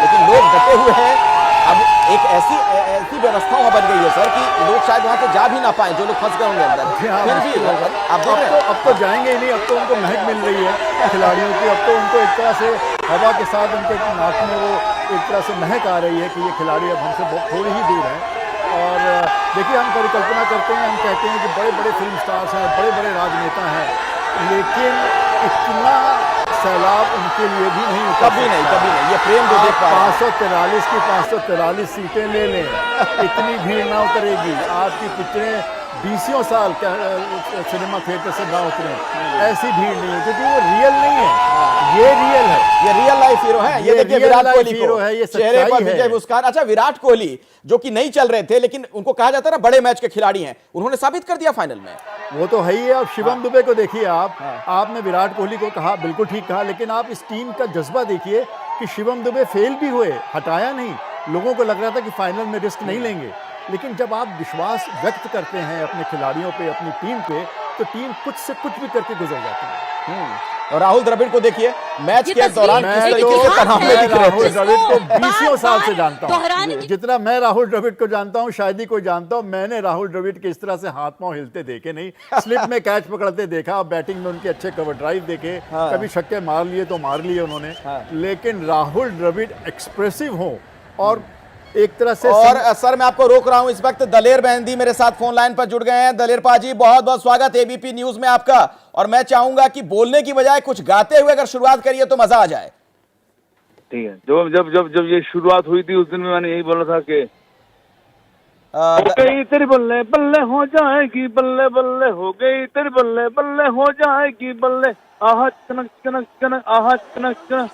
लेकिन लोग डटे हुए हैं। अब एक ऐसी व्यवस्था वहां बन गई है सर कि लोग शायद वहां से जा भी ना पाए, जो लोग फंस गए होंगे अंदर। फिर भी आप देख रहे हैं, अब तो जाएंगे ही नहीं, अब तो उनको महक मिल रही है खिलाड़ियों की। अब तो उनको एक तरह से हवा के साथ उनके नाक में वो एक तरह से महक आ रही है कि ये खिलाड़ी अब हमसे बहुत थोड़ी ही दूर हैं। और देखिए हम परिकल्पना करते हैं, हम कहते हैं कि बड़े बड़े फिल्म स्टार्स हैं, बड़े बड़े राजनेता हैं, लेकिन इतना सैलाब उनके लिए भी नहीं होता। कभी नहीं। ये प्रेम जो देख पा रहे हैं, 543 की 543 सीटें ले लें, इतनी भीड़ ना उतरेगी। आपकी पिक्चरें 20 साल सिनेमा थिएटर से ना उतरे, ऐसी भीड़ नहीं है, क्योंकि वो रियल नहीं है, ये रियल है, ये रियल लाइफ हीरो है। ये देखिए विराट कोहली को है, ये चेहरे पर विजय मुस्कान। अच्छा, विराट कोहली जो कि नहीं चल रहे थे, लेकिन उनको कहा जाता है ना बड़े मैच के खिलाड़ी हैं, उन्होंने साबित कर दिया फाइनल में। वो तो है ही है। अब शिवम दुबे को देखिए आप, आपने विराट कोहली को कहा, बिल्कुल ठीक कहा, लेकिन आप इस टीम का जज्बा देखिए कि शिवम दुबे फेल भी हुए, हटाया नहीं। लोगों को लग रहा था कि फाइनल में रिस्क नहीं लेंगे, लेकिन जब आप विश्वास व्यक्त करते हैं अपने खिलाड़ियों पे, अपनी टीम पे, तो टीम कुछ से कुछ भी करके गुजर जाती है। और राहुल द्रविड़ को देखिए मैच के दौरान किस तरीके से तनाव में दिख रहे थे। राहुल द्रविड़ को 20 साल से जानता हूं, जितना मैं राहुल द्रविड़ को जानता हूं शायद ही कोई जानता हूं। मैंने राहुल द्रविड़ के इस तरह से हाथ पांव हिलते देखे नहीं, स्लिप में कैच पकड़ते देखा, बैटिंग में उनके अच्छे कवर ड्राइव देखे, कभी छक्के मार लिए तो मार लिए उन्होंने, लेकिन राहुल द्रविड़ एक्सप्रेसिव हो और एक तरह से। और सर मैं आपको रोक रहा हूं, इस वक्त दलेर मेहंदी मेरे साथ फोन लाइन पर जुड़ गए हैं। दलेर पाजी, बहुत बहुत स्वागत एबीपी न्यूज में आपका। और मैं चाहूंगा कि बोलने की बजाय कुछ गाते हुए अगर शुरुआत करिए तो मजा आ जाए। ठीक है। जब जब जब ये शुरुआत हुई थी उस दिन में मैंने यही बोला था कि हो गई तेरी बल्ले बल्ले हो जाएगी, बल्ले बल्ले हो गई तेरी बल्ले बल्ले हो जाएगी, बल्ले आहा चनक चनक चनक, आहा चनक चनक,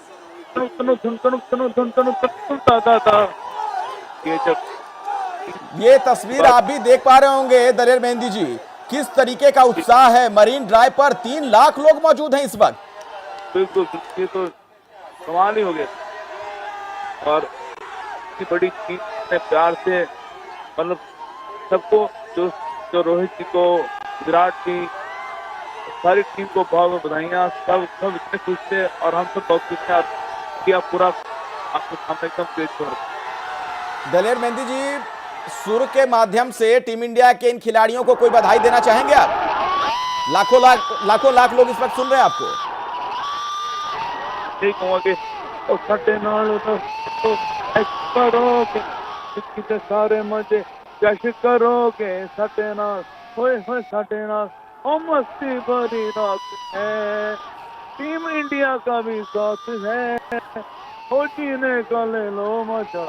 तनु तनु धुन तनु तनु धुन तनु तनु ता। ये तस्वीर आप भी देख पा रहे होंगे दलेर मेहंदी जी, किस तरीके का उत्साह है। मरीन ड्राइव पर 3 लाख लोग मौजूद हैं इस वक्त। बिल्कुल, ये तो कमाल ही हो गया। और इतनी बड़ी टीम ने प्यार से, मतलब सबको, जो रोहित जी को, विराट जी, सारी टीम को बहुत बधाइयाँ। सब इतने खुश थे और हम सब बहुत खुश थे किया पूरा आपके सामने एकदम पेश हो। दलेर मेहंदी जी, सुर के माध्यम से टीम इंडिया के इन खिलाड़ियों को कोई बधाई देना चाहेंगे आप? लाखों लाख लोग इस वक्त सुन रहे हैं आपको। यही कहूँगा कि ओ साडे नाल तो करोगे किते सारे मजे जश करोगे साडे नाल होए होए साडे नाल ओ मस्ती भरी रात है टीम इंडिया का भी साथ है हो जीने का ले लो मजा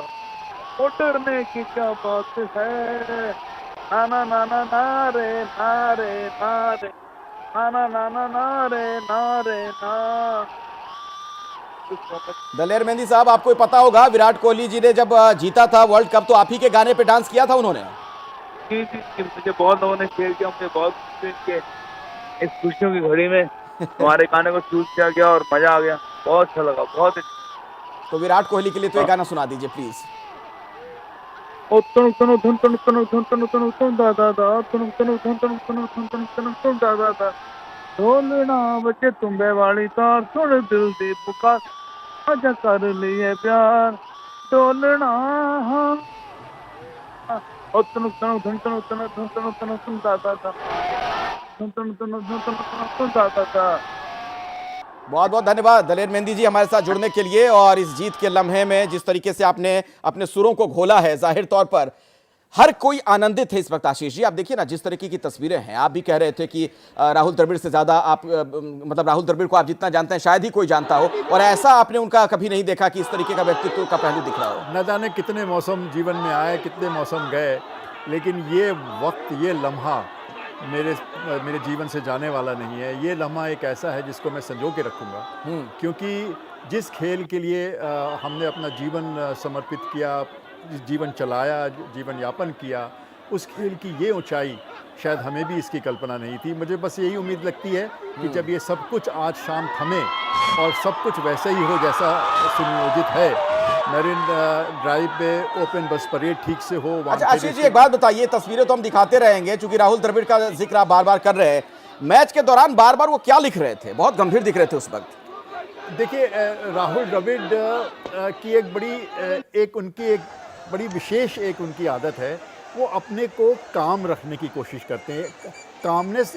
ओ डरने की क्या बात है ना ना ना ना ना रे ना रे ना रे ना ना ना ना ना रे ना रे ना। दलेर मेहंदी साहब, आपको पता होगा विराट कोहली जी ने जब जीता था वर्ल्ड कप तो आप ही के गाने पे डांस किया था उन्होंने। जी जी जी, मुझे बहुत लोगों ने शेयर किया, मुझे बहुत खुशी के इस खुशियों की घड़ी में हमारे गाने को चूज किया गया और मजा आ गया, बहुत अच्छा लगा, बहुत अच्छा। तो विराट कोहली के लिए तो ये गाना सुना दीजिए प्लीज। ओ तनु तनु धुन तनु तनु धुन तनु तनु धुन दा दा दा तनु तनु धुन तनु तनु धुन तनु तनु धुन दा दा दा ढोलना बचे तुम्बे वाली तार सुन दिल दी पुकार आजा कर लिए प्यार ढोलना ओ तनु तनु धुन तनु तनु धुन तनु तनु धुन दा दा दा धुन तनु तनु धुन तनु तनु धुन दा दा दा। बहुत बहुत धन्यवाद दलेर मेहंदी जी हमारे साथ जुड़ने के लिए। और इस जीत के लम्हे में जिस तरीके से आपने अपने सुरों को घोला है, जाहिर तौर पर हर कोई आनंदित है इस वक्त। आशीष जी, आप देखिए ना जिस तरीके की तस्वीरें हैं, आप भी कह रहे थे कि राहुल द्रविड़ से ज्यादा आप मतलब राहुल द्रविड़ को आप जितना जानते हैं शायद ही कोई जानता हो, और ऐसा आपने उनका कभी नहीं देखा कि इस तरीके का व्यक्तित्व का पहलू दिख रहा हो। न जाने कितने मौसम जीवन में आए, कितने मौसम गए, लेकिन ये वक्त, ये लम्हा मेरे जीवन से जाने वाला नहीं है। ये लम्हा एक ऐसा है जिसको मैं संजो के रखूँगा, क्योंकि जिस खेल के लिए हमने अपना जीवन समर्पित किया, जीवन चलाया, जीवन यापन किया, उस खेल की ये ऊंचाई शायद हमें भी इसकी कल्पना नहीं थी। मुझे बस यही उम्मीद लगती है कि जब ये सब कुछ आज शाम थमे और सब कुछ वैसे ही हो जैसा सुनियोजित है, मरीन ड्राइव पे ओपन बस परेड ठीक से हो। अच्छा आशीष जी, एक बात बताइए, तस्वीरें तो हम दिखाते रहेंगे, चूंकि राहुल द्रविड़ का जिक्र आप बार बार कर रहे हैं, मैच के दौरान बार बार वो क्या लिख रहे थे? बहुत गंभीर दिख रहे थे उस वक्त। देखिए, राहुल द्रविड़ की एक बड़ी विशेष उनकी आदत है, वो अपने को काम रखने की कोशिश करते हैं। कामनेस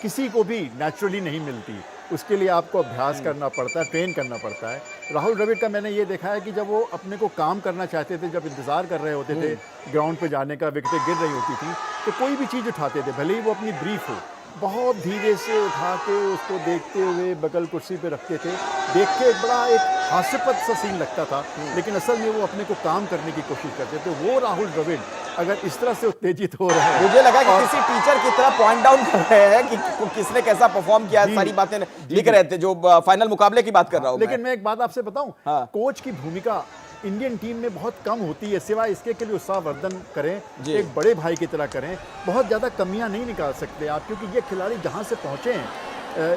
किसी को भी नेचुरली नहीं मिलती, उसके लिए आपको अभ्यास करना पड़ता है, ट्रेन करना पड़ता है। राहुल द्रविड़ का मैंने ये देखा है कि जब वो अपने को काम करना चाहते थे, जब इंतज़ार कर रहे होते थे ग्राउंड पे जाने का, विकेटें गिर रही होती थी, तो कोई भी चीज़ उठाते थे, भले ही वो अपनी ब्रीफ हो, बहुत धीरे से उठा के उसको देखते हुए बगल कुर्सी पे रखते थे। देख के बड़ा एक हास्यपद सा सीन लगता था, लेकिन असल में वो अपने को काम करने की कोशिश करते थे। वो राहुल द्रविड़ अगर इस तरह से उत्तेजित हो रहे हैं, मुझे लगा कि किसी टीचर की तरह पॉइंट डाउन कर रहे हैं कि किसने कैसा परफॉर्म किया, सारी बातें लिख रहे थे, जो फाइनल मुकाबले की बात कर रहा हूं। लेकिन मैं एक बात आपसे बताऊं, कोच की भूमिका इंडियन टीम में बहुत कम होती है, सिवाय इसके के लिए उत्साहवर्धन करें, एक बड़े भाई की तरह करें। बहुत ज़्यादा कमियां नहीं निकाल सकते आप, क्योंकि ये खिलाड़ी जहां से पहुंचे हैं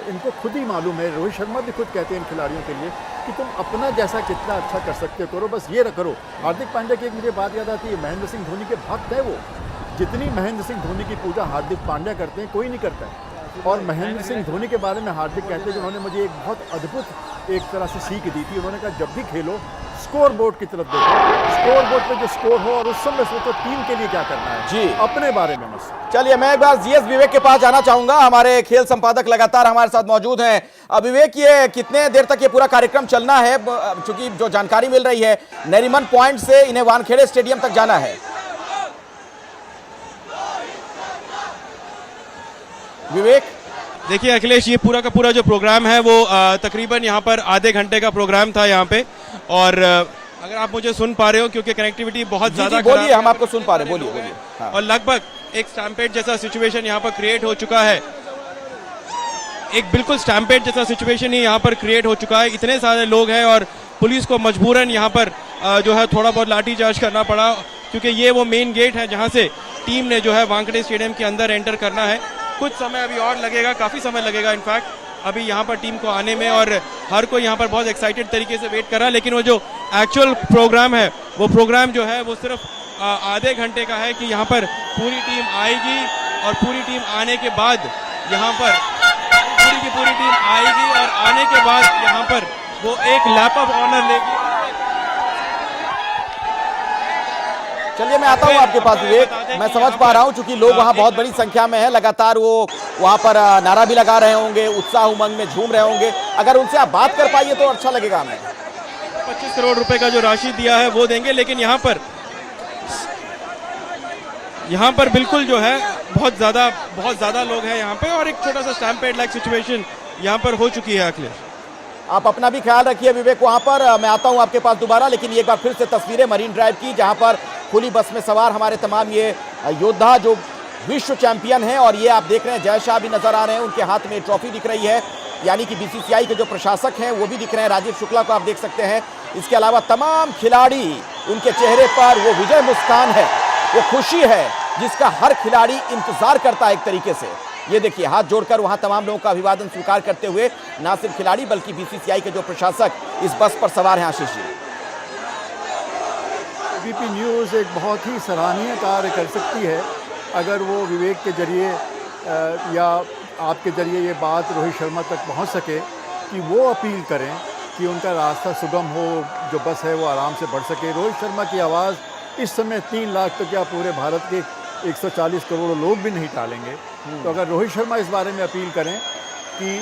इनको खुद ही मालूम है। रोहित शर्मा भी खुद कहते हैं इन खिलाड़ियों के लिए कि तुम अपना जैसा कितना अच्छा कर सकते करो, बस ये करो। हार्दिक पांड्या की एक मुझे बात याद आती है, महेंद्र सिंह धोनी के भक्त है वो। जितनी महेंद्र सिंह धोनी की पूजा हार्दिक पांड्या करते हैं, कोई नहीं करता है। और महेंद्र सिंह धोनी के बारे में हार्दिक कहते हैं कि उन्होंने मुझे एक बहुत अद्भुत एक तरह से सीख दी थी। उन्होंने कहा जब भी खेलो स्कोर बोर्ड की तरफ देखो, स्कोर बोर्ड पे जो स्कोर हो और उस समय सोचो टीम के लिए क्या करना है, जी अपने बारे में मत। चलिए मैं एक बार जीएस विवेक के पास जाना चाहूंगा, हमारे खेल संपादक लगातार हमारे साथ मौजूद हैं। विवेक, ये कितने देर तक ये पूरा कार्यक्रम चलना है? चूंकि जो जानकारी मिल रही है, नरीमन पॉइंट से इन्हें वानखेड़े स्टेडियम तक जाना है। विवेक, देखिए अखिलेश, ये पूरा का पूरा जो प्रोग्राम है वो तकरीबन यहाँ पर आधे घंटे का प्रोग्राम था यहाँ पे। और अगर आप मुझे सुन पा रहे हो, क्योंकि कनेक्टिविटी बहुत ज्यादा बोलिए, हम आपको सुन पा रहे हैं, बोलिए। हाँ। और लगभग एक स्टैम्पेड जैसा सिचुएशन यहाँ पर क्रिएट हो चुका है, एक बिल्कुल स्टैम्पेड जैसा सिचुएशन ही यहाँ पर क्रिएट हो चुका है। इतने सारे लोग हैं और पुलिस को मजबूरन यहाँ पर जो है थोड़ा बहुत लाठीचार्ज करना पड़ा, क्योंकि ये वो मेन गेट है जहाँ से टीम ने जो है वानखेड़े स्टेडियम के अंदर एंटर करना है। कुछ समय अभी और लगेगा, काफ़ी समय लगेगा इनफैक्ट अभी यहाँ पर टीम को आने में, और हर कोई यहाँ पर बहुत एक्साइटेड तरीके से वेट कर रहा है। लेकिन वो जो एक्चुअल प्रोग्राम है, वो प्रोग्राम जो है वो सिर्फ आधे घंटे का है कि यहाँ पर पूरी टीम आएगी और पूरी टीम आने के बाद यहाँ पर पूरी टीम आएगी और आने के बाद यहाँ पर वो एक लैप ऑफ ऑनर लेगी। चलिए मैं आता हूं आपके पास विवेक। मैं समझ पा रहा हूं चूंकि लोग वहां बहुत बड़ी संख्या में हैं, लगातार वो वहां पर नारा भी लगा रहे होंगे, उत्साह उमंग में झूम रहे होंगे। अगर उनसे आप बात कर पाइए तो अच्छा लगेगा हमें। 25 करोड़ रुपए का जो राशि दिया है वो देंगे, लेकिन यहाँ पर बिल्कुल जो है बहुत ज्यादा लोग हैं यहाँ पे, और एक छोटा सा स्टैम्पेड लाइक सिचुएशन यहाँ पर हो चुकी है। अखिलेश, आप अपना भी ख्याल रखिए विवेक वहां पर। मैं आता हूं आपके पास दोबारा, लेकिन एक बार फिर से तस्वीरें मरीन ड्राइव की, जहां पर खुली बस में सवार हमारे तमाम ये योद्धा जो विश्व चैंपियन हैं, और ये आप देख रहे हैं जय शाह भी नजर आ रहे हैं, उनके हाथ में ट्रॉफी दिख रही है, यानी कि बीसीसीआई के जो प्रशासक हैं वो भी दिख रहे हैं, राजीव शुक्ला को आप देख सकते हैं। इसके अलावा तमाम खिलाड़ी, उनके चेहरे पर वो विजय मुस्कान है, वो खुशी है जिसका हर खिलाड़ी इंतजार करता है एक तरीके से। ये देखिए हाथ जोड़कर वहां तमाम लोगों का अभिवादन स्वीकार करते हुए ना सिर्फ खिलाड़ी बल्कि बीसीसीआई के जो प्रशासक इस बस पर सवार हैं। आशीष जी, एबीपी न्यूज़ एक बहुत ही सराहनीय कार्य कर सकती है अगर वो विवेक के जरिए या आपके जरिए ये बात रोहित शर्मा तक पहुंच सके कि वो अपील करें कि उनका रास्ता सुगम हो, जो बस है वो आराम से बढ़ सके। रोहित शर्मा की आवाज़ इस समय 3 लाख तो क्या पूरे भारत के 140 करोड़ लोग भी नहीं टालेंगे। तो अगर रोहित शर्मा इस बारे में अपील करें कि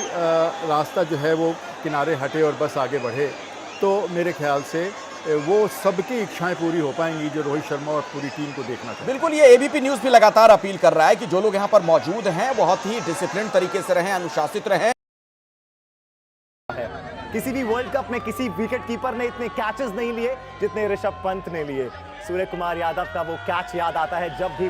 रास्ता जो है वो किनारे हटे और बस आगे बढ़े, तो मेरे ख्याल से वो सबकी इच्छाएं पूरी हो पाएंगी जो रोहित शर्मा और पूरी टीम को देखना चाहिए। बिल्कुल, ये एबीपी न्यूज़ भी लगातार अपील कर रहा है कि जो लोग यहाँ पर मौजूद हैं बहुत ही डिसिप्लिन तरीके से रहें, अनुशासित रहें। किसी भी वर्ल्ड कप में किसी विकेट कीपर ने इतने कैचेस नहीं लिए जितने ऋषभ पंत ने लिए। सूर्य कुमार यादव का वो कैच याद आता है जब भी